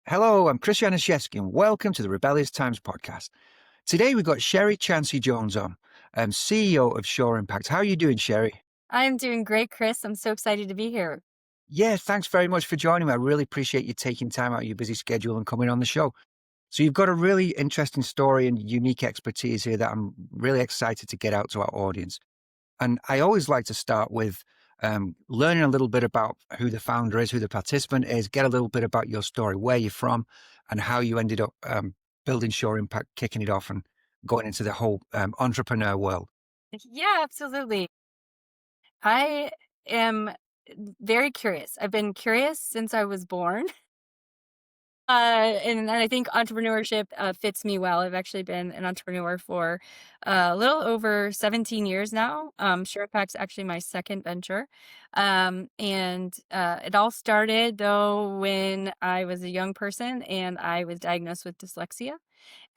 Hello, I'm Chris Januszewski, and welcome to the Rebellious Times Podcast. Today we've got Sheri Chaney Jones on, CEO of SureImpact. How are you doing, Sheri? I'm doing great, Chris. I'm so excited to be here. Yeah, thanks very much for joining me. I really appreciate you taking time out of your busy schedule and coming on the show. So you've got a really interesting story and unique expertise here that I'm really excited to get out to our audience. And I always like to start with learning a little bit about who the founder is, who the participant is, get a little bit about your story, where you're from, and how you ended up building Sure Impact, kicking it off and going into the whole entrepreneur world. Yeah, absolutely. I am very curious. I've been curious since I was born. And I think entrepreneurship fits me well. I've actually been an entrepreneur for a little over 17 years now. SureImpact's actually my second venture. And it all started, though, when I was a young person and I was diagnosed with dyslexia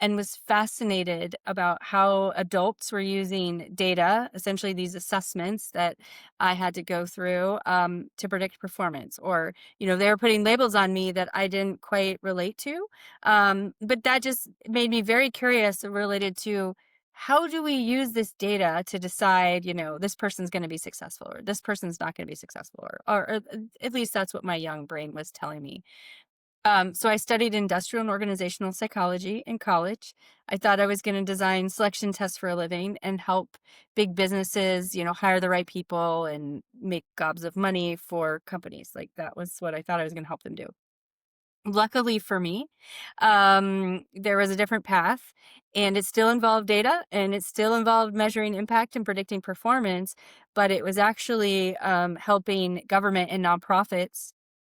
and was fascinated about how adults were using data, essentially these assessments that I had to go through to predict performance. Or, they were putting labels on me that I didn't quite relate to. But that just made me very curious related to how do we use this data to decide, this person's going to be successful or this person's not going to be successful, or at least that's what my young brain was telling me. So I studied industrial and organizational psychology in college. I thought I was going to design selection tests for a living and help big businesses, hire the right people and make gobs of money for companies. Like that was what I thought I was going to help them do. Luckily for me, there was a different path, and it still involved data and it still involved measuring impact and predicting performance, but it was actually helping government and nonprofits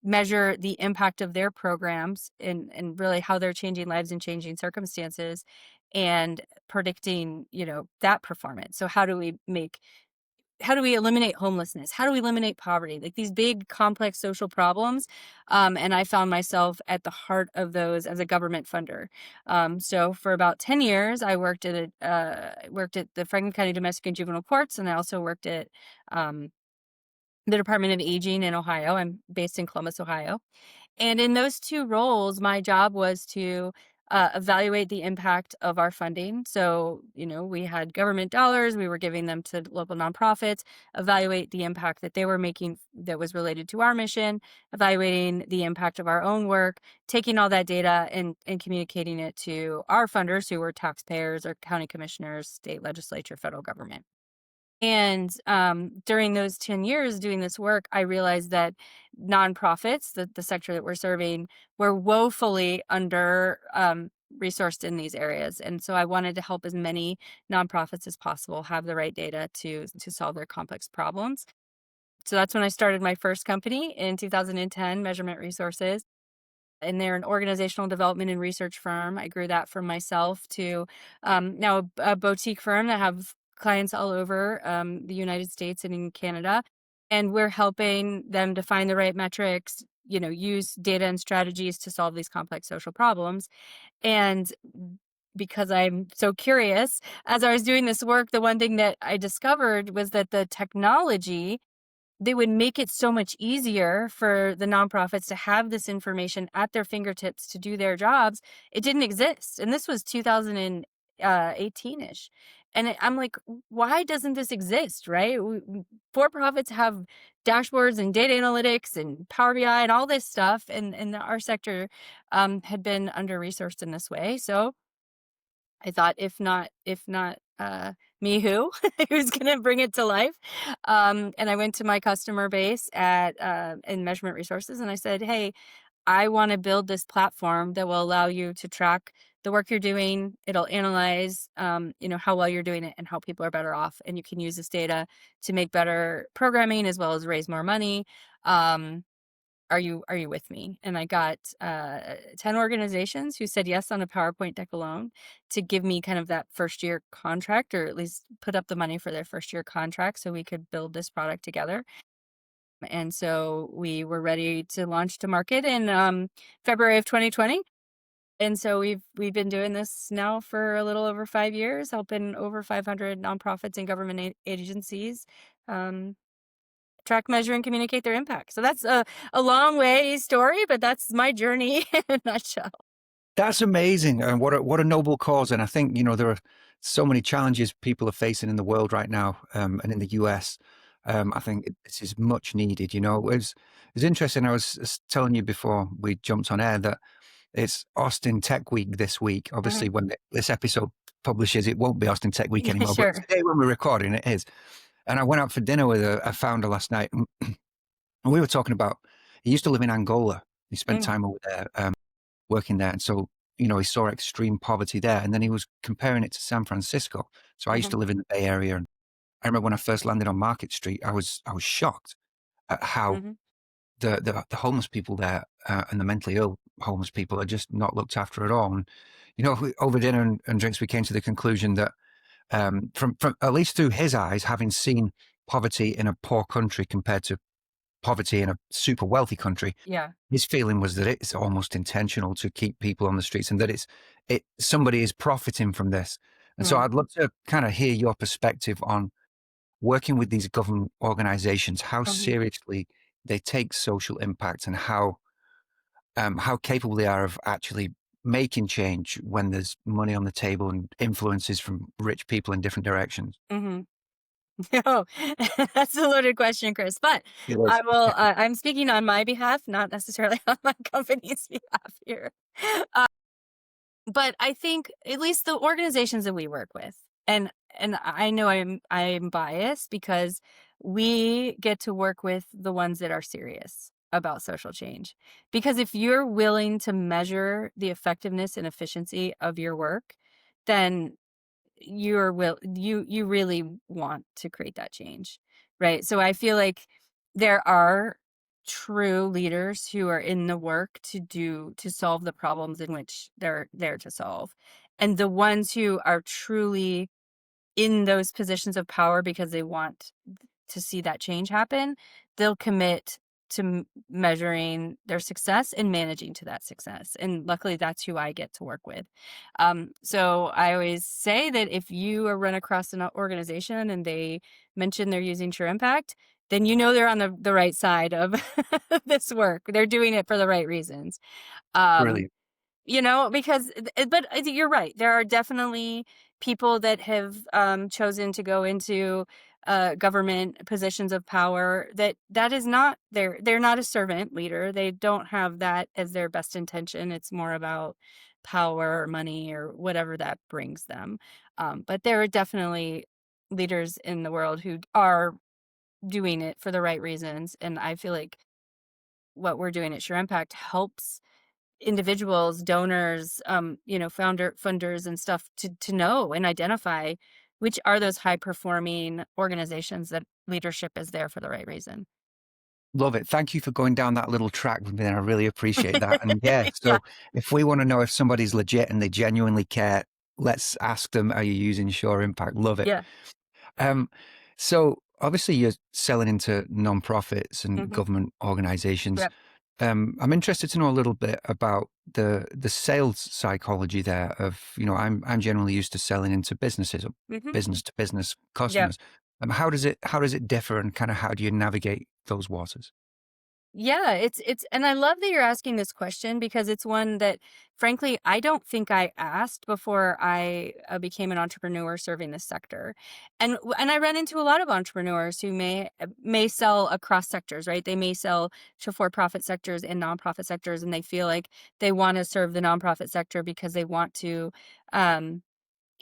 measure the impact of their programs and really how they're changing lives and changing circumstances and predicting, that performance. So how do we eliminate homelessness? How do we eliminate poverty? Like these big, complex social problems. And I found myself at the heart of those as a government funder. So for about 10 years, I worked at the Franklin County Domestic and Juvenile Courts, and I also worked at the Department of Aging in Ohio. I'm based in Columbus, Ohio. And in those two roles, my job was to evaluate the impact of our funding. So, we had government dollars, we were giving them to local nonprofits, evaluate the impact that they were making that was related to our mission, evaluating the impact of our own work, taking all that data and communicating it to our funders who were taxpayers or county commissioners, state legislature, federal government. And during those 10 years doing this work, I realized that nonprofits, the sector that we're serving, were woefully under resourced in these areas. And so I wanted to help as many nonprofits as possible have the right data to solve their complex problems. So that's when I started my first company in 2010, Measurement Resources. And they're an organizational development and research firm. I grew that from myself to now a boutique firm that have clients all over the United States and in Canada. And we're helping them to find the right metrics, use data and strategies to solve these complex social problems. And because I'm so curious, as I was doing this work, the one thing that I discovered was that the technology they would make it so much easier for the nonprofits to have this information at their fingertips to do their jobs. It didn't exist. And this was 2018-ish. And I'm like, why doesn't this exist, right? For-profits have dashboards and data analytics and Power BI and all this stuff. And our sector had been under-resourced in this way. So I thought, if not me, who? Who's going to bring it to life? And I went to my customer base at in Measurement Resources, and I said, "Hey, I want to build this platform that will allow you to track the work you're doing. It'll analyze, how well you're doing it and how people are better off, and you can use this data to make better programming as well as raise more money." Um, are you with me? And I got 10 organizations who said yes on a PowerPoint deck alone to give me kind of that first year contract, or at least put up the money for their first year contract so we could build this product together. And so we were ready to launch to market in February of 2020. And so we've been doing this now for a little over 5 years, helping over 500 nonprofits and government agencies. Um, track, measure, and communicate their impact. So that's a long way story, but that's my journey in a nutshell. That's amazing, and what a noble cause. And I think there are so many challenges people are facing in the world right now, and in the US. I think this is much needed. It's interesting. I was telling you before we jumped on air that it's Austin Tech Week this week. Mhm. Obviously, when this episode publishes, it won't be Austin Tech Week Yeah, anymore. But sure. today, when we're recording, it is. And I went out for dinner with a founder last night, and we were talking about. He used to live in Angola. He spent Mm, time over there, working there, and so he saw extreme poverty there. And then he was comparing it to San Francisco. So I used mhm, to live in the Bay Area, and I remember when I first landed on Market Street, I was shocked at how mhm. the homeless people there, and the mentally ill homeless people are just not looked after at all. And over dinner and drinks, we came to the conclusion that, from at least through his eyes, having seen poverty in a poor country compared to poverty in a super wealthy country, Yeah. his feeling was that it's almost intentional to keep people on the streets, and that somebody is profiting from this. And so Mm, I'd love to kind of hear your perspective on working with these government organizations, how mhm. seriously they take social impact, and how capable they are of actually making change when there's money on the table and influences from rich people in different directions. Mhm. No, that's a loaded question, Chris. But It is. I'm speaking on my behalf, not necessarily on my company's behalf here. But I think at least the organizations that we work with, and I know I'm biased because we get to work with the ones that are serious about social change. Because if you're willing to measure the effectiveness and efficiency of your work, then you really want to create that change, right? So I feel like there are true leaders who are in the work to solve the problems in which they're there to solve, and the ones who are truly in those positions of power because they want to see that change happen, they'll commit to measuring their success and managing to that success. And luckily, that's who I get to work with. So I always say that if you are run across an organization and they mention they're using True Impact, then you know they're on the right side of this work. They're doing it for the right reasons. Um, Brilliant. because but you're right. There are definitely people that have chosen to go into government positions of power that is not they're not a servant leader. They don't have that as their best intention. It's more about power or money or whatever that brings them. But there are definitely leaders in the world who are doing it for the right reasons. And I feel like what we're doing at Sure Impact helps individuals, donors, funders and stuff to know and identify which are those high performing organizations that leadership is there for the right reason. Love it. Thank you for going down that little track with me. I really appreciate that. And yeah, Yeah. so if we want to know if somebody's legit and they genuinely care, let's ask them, are you using Sure Impact? Love it. Yeah. Um, so obviously you're selling into nonprofits and Hmm. government organizations. Yep. I'm interested to know a little bit about the sales psychology there of, I'm generally used to selling into businesses or Hmm. business to business Yep. customers. How does it differ, and kind of how do you navigate those waters? Yeah, it's and I love that you're asking this question because it's one that frankly I don't think I asked before I became an entrepreneur serving this sector. And I run into a lot of entrepreneurs who may sell across sectors, right? They may sell to for-profit sectors and nonprofit sectors, and they feel like they want to serve the nonprofit sector because they want to um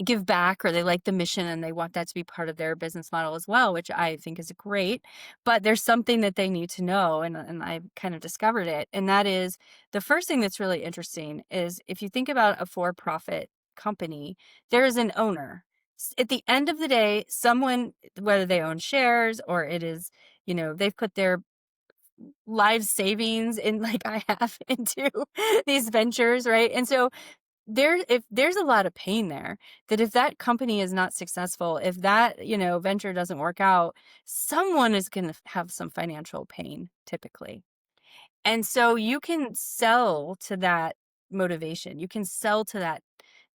give back, or they like the mission and they want that to be part of their business model as well, which I think is great. But there's something that they need to know, and I've kind of discovered it. And that is the first thing that's really interesting is if you think about a for-profit company, there is an owner. At the end of the day, someone, whether they own shares or it is, they've put their life savings in like I have into these ventures, right? And so if there's a lot of pain there, that if that company is not successful, if that, venture doesn't work out, someone is going to have some financial pain typically. And so you can sell to that motivation. You can sell to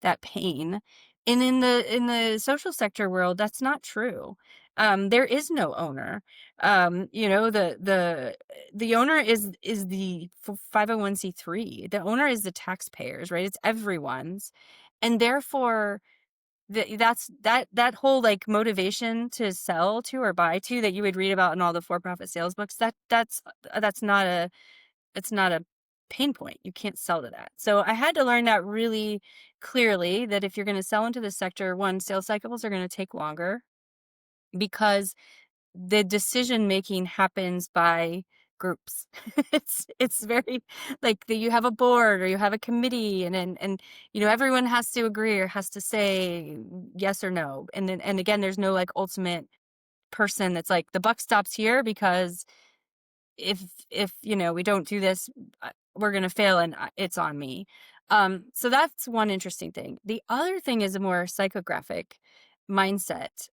that pain. And in the social sector world, that's not true. There is no owner. The owner is the 501c3. The owner is the taxpayers, right? It's everyone's. And therefore that whole like motivation to sell to or buy to that you would read about in all the for-profit sales books, that's not a it's not a pain point. You can't sell to that. So I had to learn that really clearly, that if you're going to sell into this sector, one, sales cycles are going to take longer because the decision making happens by groups. It's very like that you have a board or you have a committee, and everyone has to agree or has to say yes or no. And again, there's no like ultimate person that's like the buck stops here, because if we don't do this, we're going to fail, and it's on me. So that's one interesting thing. The other thing is a more psychographic mindset,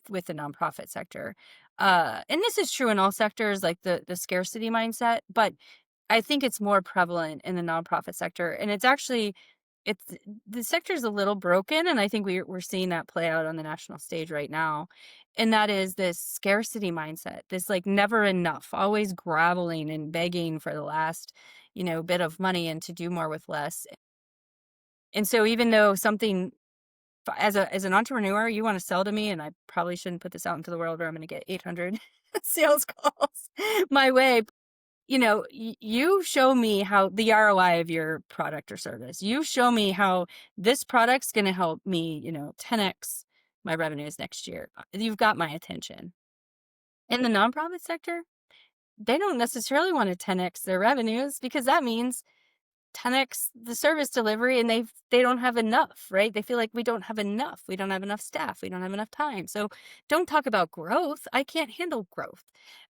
with the nonprofit sector. And this is true in all sectors, like the scarcity mindset, but I think it's more prevalent in the nonprofit sector. And it's the sector is a little broken, and I think we're seeing that play out on the national stage right now. And that is this scarcity mindset, this like never enough, always groveling and begging for the last, bit of money and to do more with less. And so even though something as an entrepreneur, you want to sell to me, and I probably shouldn't put this out into the world where I'm going to get 800 sales calls my way. You show me how the ROI of your product or service. You show me how this product's going to help me, 10x my revenues next year. You've got my attention. In the nonprofit sector, they don't necessarily want to 10x their revenues, because that means 10x the service delivery, and they don't have enough, right? They feel like we don't have enough. We don't have enough staff. We don't have enough time. So don't talk about growth. I can't handle growth.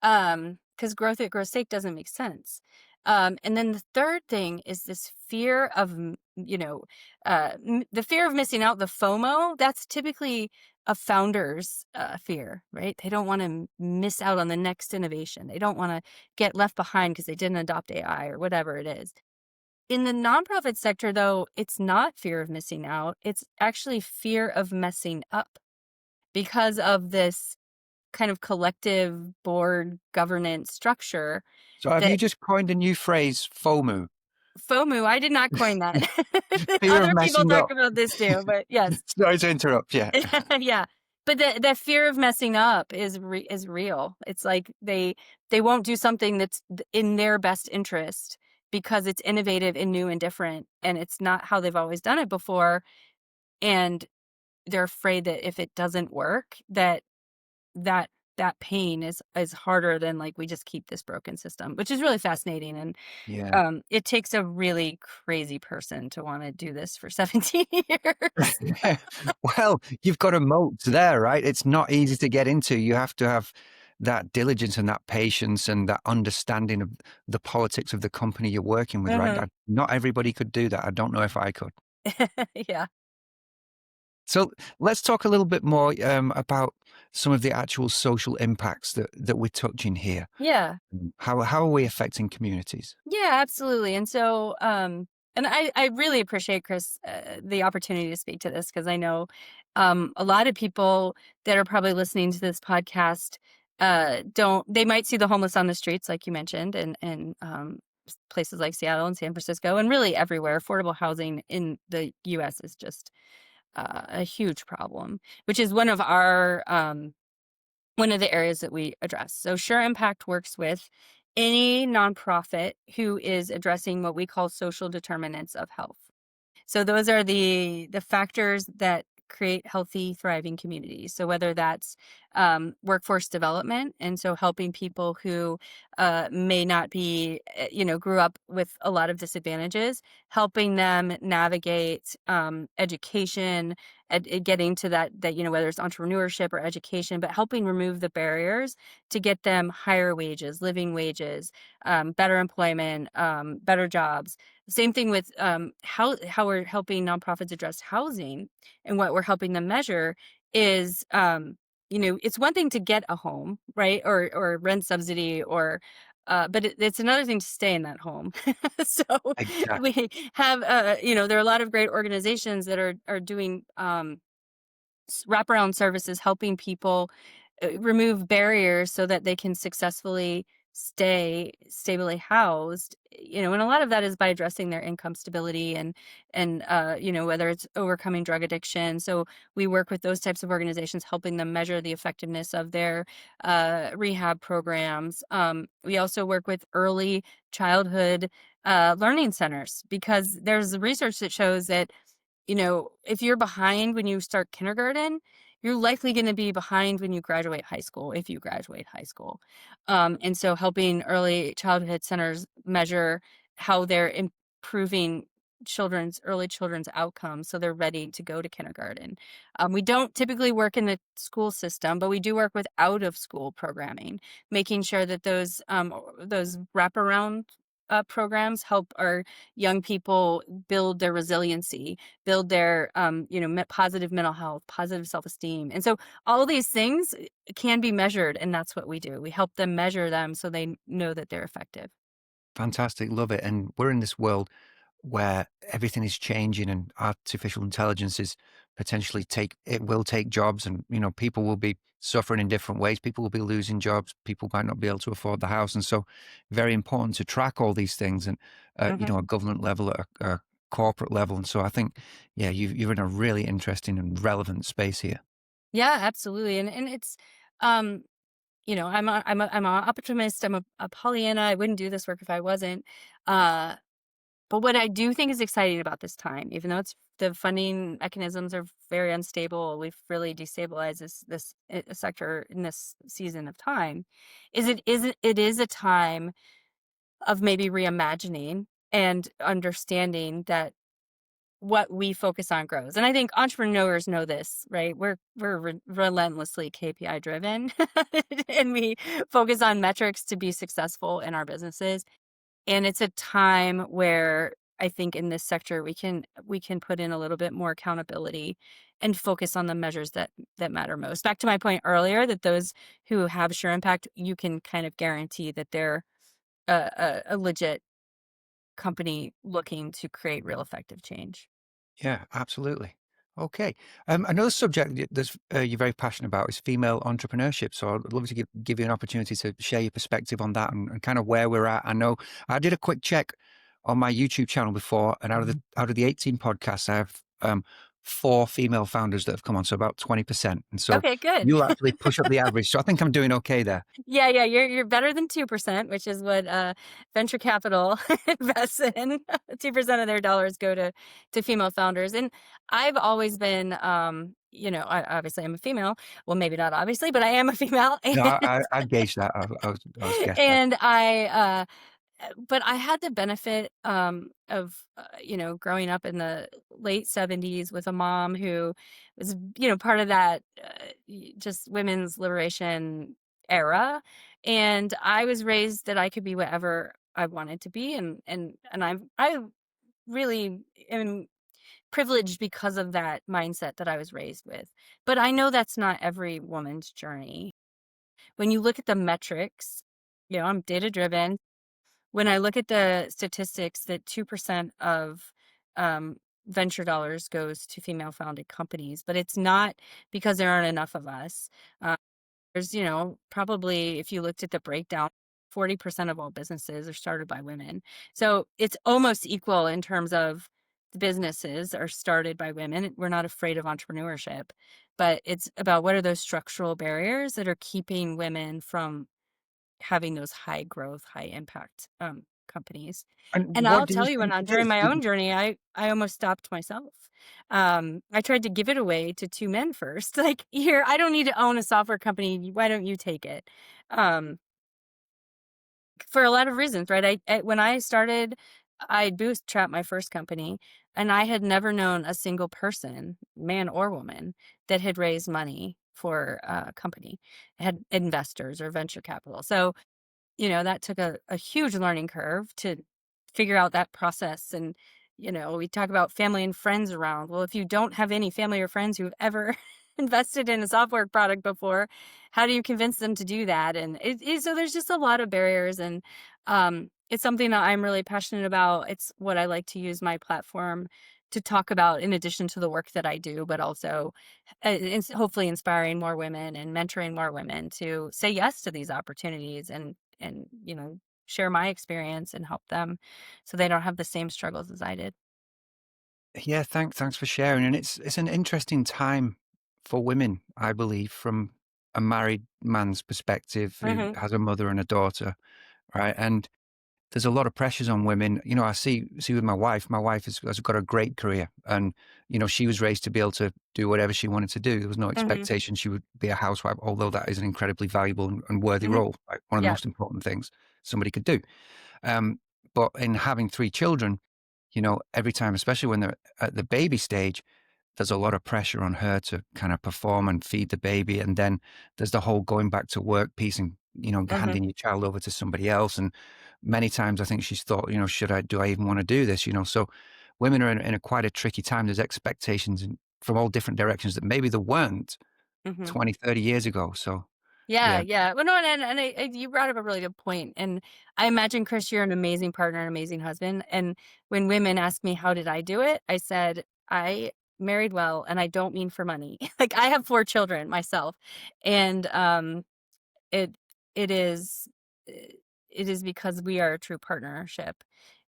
Because growth at growth's sake doesn't make sense. And then the third thing is this fear of, the fear of missing out, the FOMO. That's typically a founder's fear, right? They don't want to miss out on the next innovation. They don't want to get left behind because they didn't adopt AI or whatever it is. In the nonprofit sector, though, it's not fear of missing out. It's actually fear of messing up because of this kind of collective board governance structure So have you that just coined a new phrase, FOMO? FOMO, I did not coin that. Fear of Other people messing talk up. about this too, but yes. Sorry to interrupt. Yeah. Yeah. But the fear of messing up is real. It's like they won't do something that's in their best interest because it's innovative and new and different, and it's not how they've always done it before, and they're afraid that if it doesn't work, that that pain is harder than like we just keep this broken system, which is really fascinating. And Yeah. it takes a really crazy person to want to do this for 17 years. Well, you've got a moat there, right? It's not easy to get into. You have to have that diligence and that patience and that understanding of the politics of the company you're working with, right? Mhm. Not everybody could do that. I don't know if I could. Yeah. So let's talk a little bit more about some of the actual social impacts that we're touching here. Yeah. How are we affecting communities? Yeah, absolutely. And so, and I really appreciate, Chris, the opportunity to speak to this, because I know a lot of people that are probably listening to this podcast they might see the homeless on the streets, like you mentioned, and places like Seattle and San Francisco, and really everywhere. Affordable housing in the U.S. is just a huge problem, which is one of the areas that we address. So SureImpact works with any nonprofit who is addressing what we call social determinants of health. So those are the factors that create healthy, thriving communities. So whether that's workforce development, and so helping people who may not be, grew up with a lot of disadvantages, helping them navigate education, getting to that whether it's entrepreneurship or education, but helping remove the barriers to get them higher wages, living wages, better employment, better jobs. Same thing with how we're helping nonprofits address housing, and what we're helping them measure is, it's one thing to get a home, right, or rent subsidy, or but it's another thing to stay in that home. So Exactly. we have, there are a lot of great organizations that are doing wraparound services, helping people remove barriers so that they can successfully stay stably housed. And a lot of that is by addressing their income stability, and whether it's overcoming drug addiction. So we work with those types of organizations, helping them measure the effectiveness of their rehab programs. We also work with early childhood learning centers, because there's research that shows that if you're behind when you start kindergarten, you're likely going to be behind when you graduate high school, if you graduate high school. And so helping early childhood centers measure how they're improving early children's outcomes so they're ready to go to kindergarten. We don't typically work in the school system, but we do work with out of school programming, making sure that those wraparound programs help our young people build their resiliency, build their positive mental health, positive self-esteem. And so all these things can be measured, and that's what we do. We help them measure them so they know that they're effective. Fantastic. Love it. And we're in this world where everything is changing and artificial intelligence is it will take jobs, and people will be suffering in different ways. People will be losing jobs. People might not be able to afford the house. And so very important to track all these things, and Mhm. at government level, at a corporate level. And so I think, yeah, you're in a really interesting and relevant space here. Yeah, absolutely. And it's um I'm a optimist. I'm a Pollyanna. I wouldn't do this work if I wasn't. Uh But what I do think is exciting about this time, even though the funding mechanisms are very unstable, we've really destabilized this sector in this season of time, it is a time of maybe reimagining and understanding that what we focus on grows. And I think entrepreneurs know this, right? We're relentlessly KPI driven, and we focus on metrics to be successful in our businesses. And it's a time where I think in this sector we can put in a little bit more accountability and focus on the measures that matter most. Back to my point earlier, that those who have SureImpact, you can kind of guarantee that they're a legit company looking to create real effective change. Yeah, absolutely. Okay. Another subject that's you're very passionate about is female entrepreneurship. So I'd love to give you an opportunity to share your perspective on that, and kind of where we're at. I know I did a quick check on my YouTube channel before, and out of the 18 podcasts, I have 4 female founders that have come on, so about 20%. And so Okay, good. you'll actually push up the average. So I think I'm doing okay there. Yeah, yeah, you're better than 2%, which is what venture capital invests in. 2% of their dollars go to female founders. And I've always been obviously I'm a female. Well, maybe not obviously, but I am a female. No, And I gauged that. I was guessed that. and but I had the benefit of growing up in the late 70s with a mom who was part of that just women's liberation era, and I was raised that I could be whatever I wanted to be, and I really am privileged because of that mindset that I was raised with. But I know that's not every woman's journey. When you look at the metrics, I'm data driven. When I look at the statistics that 2% of venture dollars goes to female founded companies, but it's not because there aren't enough of us. There's, probably, if you looked at the breakdown, 40% of all businesses are started by women. So it's almost equal in terms of the businesses are started by women. We're not afraid of entrepreneurship, but it's about what are those structural barriers that are keeping women from having those high growth, high impact, companies. And And what I'll do you tell you, think it during is? my own journey, I almost stopped myself. I tried to give it away to 2 men first, like, "Here, I don't need to own a software company, why don't you take it?" Um, for a lot of reasons, right? When I started, I bootstrapped my first company, and I had never known a single person, man or woman, that had raised money for a company, had investors or venture capital. So that took a huge learning curve to figure out that process. And, we talk about family and friends around. Well, if you don't have any family or friends who've ever invested in a software product before, how do you convince them to do that? And so there's just a lot of barriers. And it's something that I'm really passionate about. It's what I like to use my platform to talk about in addition to the work that I do, but also hopefully inspiring more women and mentoring more women to say yes to these opportunities and share my experience and help them so they don't have the same struggles as I did. Yeah, thanks for sharing. And it's an interesting time for women, I believe, from a married man's perspective who Hmm. has a mother and a daughter, right? And there's a lot of pressures on women. I see with my wife. My wife has got a great career, and she was raised to be able to do whatever she wanted to do. There was no Hmm. expectation she would be a housewife, although that is an incredibly valuable and worthy Hmm. role, like one of the Yeah. most important things somebody could do. Um, but in having three children, every time, especially when they're at the baby stage, there's a lot of pressure on her to kind of perform and feed the baby. And then there's the whole going back to work piece and, Hmm. handing your child over to somebody else. And many times I think she's thought, do I even want to do this? So women are in a quite a tricky time. There's expectations from all different directions that maybe there weren't Hmm. 20, 30 years ago. So Yeah, yeah, yeah. Well, no, and you brought up a really good point. And I imagine, Chris, you're an amazing partner, an amazing husband. And when women ask me, how did I do it? I said, I married well, and I don't mean for money. Like, I have 4 children myself. And it it is eh, it is because we are a true partnership,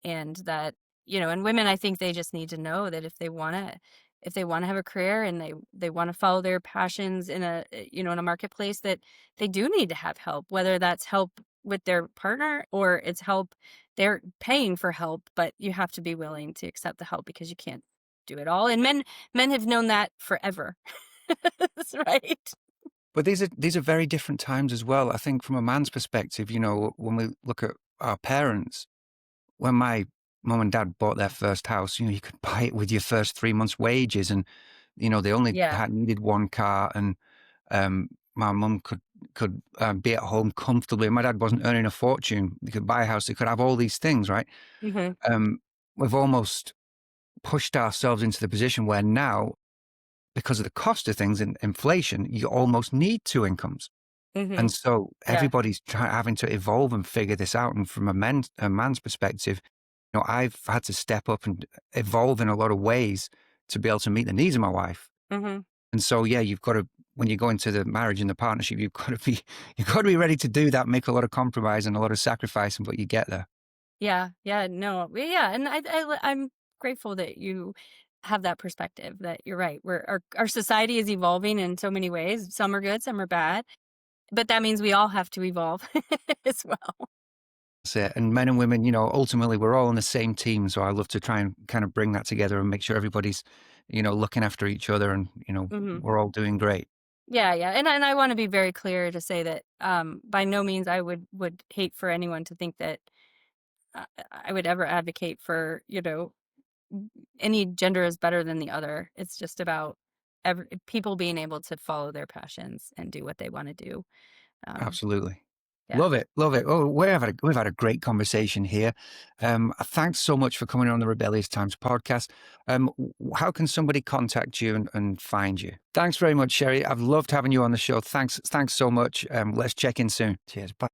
and that, and women, I think they just need to know that if they want to have a career and they want to follow their passions in in a marketplace, that they do need to have help, whether that's help with their partner or it's help they're paying for help, but you have to be willing to accept the help because you can't do it all. And men have known that forever. That's right. but these are very different times as well. I think from a man's perspective, when we look at our parents, when my mum and dad bought their first house, you could buy it with your first 3 months' wages, and, they only Yeah. had needed 1 car, and, my mum could be at home comfortably. My dad wasn't earning a fortune. They could buy a house. They could have all these things, right? Hmm. Um, we've almost pushed ourselves into the position where now, because of the cost of things and inflation, you almost need 2 incomes. Hmm. And so Yeah. everybody's having to evolve and figure this out. And from a man's perspective, I've had to step up and evolve in a lot of ways to be able to meet the needs of my wife. Hmm. And so, yeah, you've got to, when you go into the marriage and the partnership, you've got to be ready to do that, make a lot of compromise and a lot of sacrifice, but you get there. Yeah, yeah, no, yeah, and I'm grateful that you have that perspective. That you're right. Our society is evolving in so many ways. Some are good, some are bad, but that means we all have to evolve as well. That's it. And men and women, ultimately we're all on the same team. So I love to try and kind of bring that together and make sure everybody's, looking after each other and, Hmm. we're all doing great. Yeah, yeah, and I want to be very clear to say that by no means I would hate for anyone to think that I would ever advocate for any gender is better than the other. It's just about people being able to follow their passions and do what they want to do. Um, Absolutely. yeah. Love it. Love it. Oh, we've had a great conversation here. Thanks so much for coming on the Rebellious Times podcast. How can somebody contact you and find you? Thanks very much, Sheri. I've loved having you on the show. Thanks so much. Let's check in soon. Cheers. Bye.